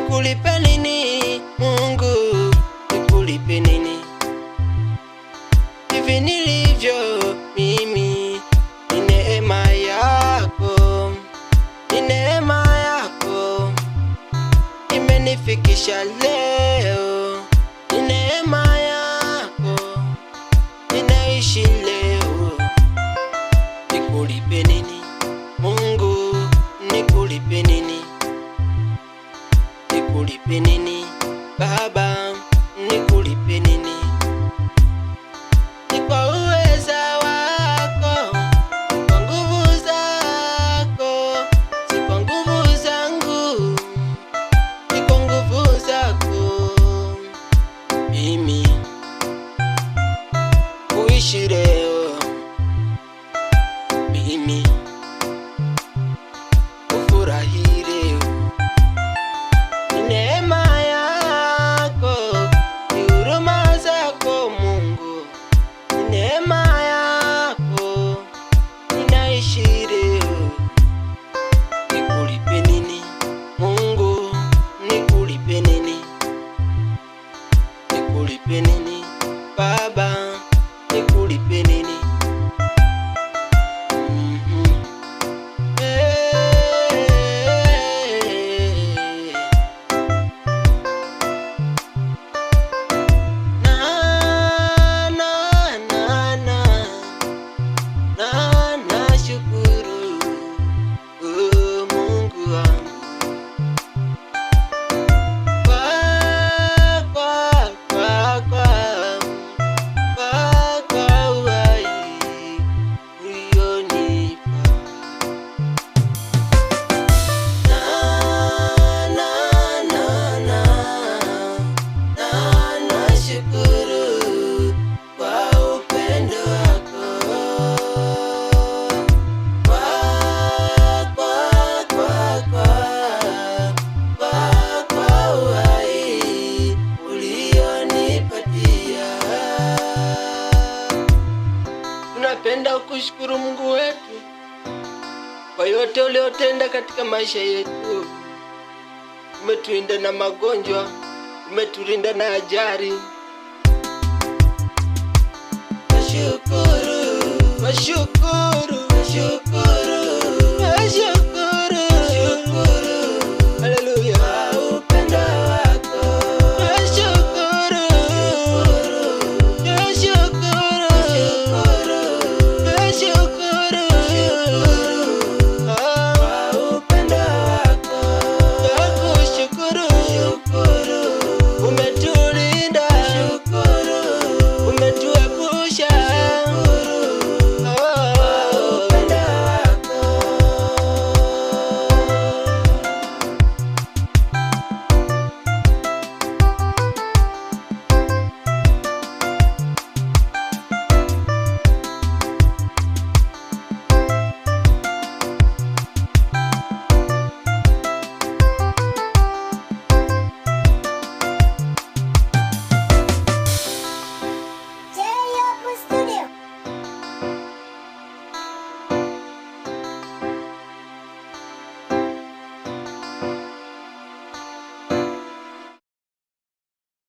nikulipe nini Mungu, nikulipe nini? Hivi nilivyo mimi ni neema yako, ni neema yako imenifikisha leo, ni neema yako ninaishi leo. Nikulipe nini Mungu, nikulipe nini? Nikulipe nini Baba, nikulipe nini? Ni kwa uweza wako, kwa nguvu zako, si kwa nguvu zangu, ni kwa nguvu zako. Mimi kuishi leo, mimi kufurahi leo, ni neema yako, ni huruma zako Mungu, ni neema yako ninaishi leo. Nikulipe nini Mungu, nikulipe nini? Nikulipe nini Baba, nikulipe nini? Nashukuru Mungu wangu kwa uhai ulionipa. Nashukuru kwa upendo wako, kwa uhai ulionipatia. Tunapenda kushukuru Mungu wetu kwa yote uliotenda katika maisha yetu. Umetulinda na magonjwa, umetulinda na ajali. Nashukuru, nashukuru, nashukuru.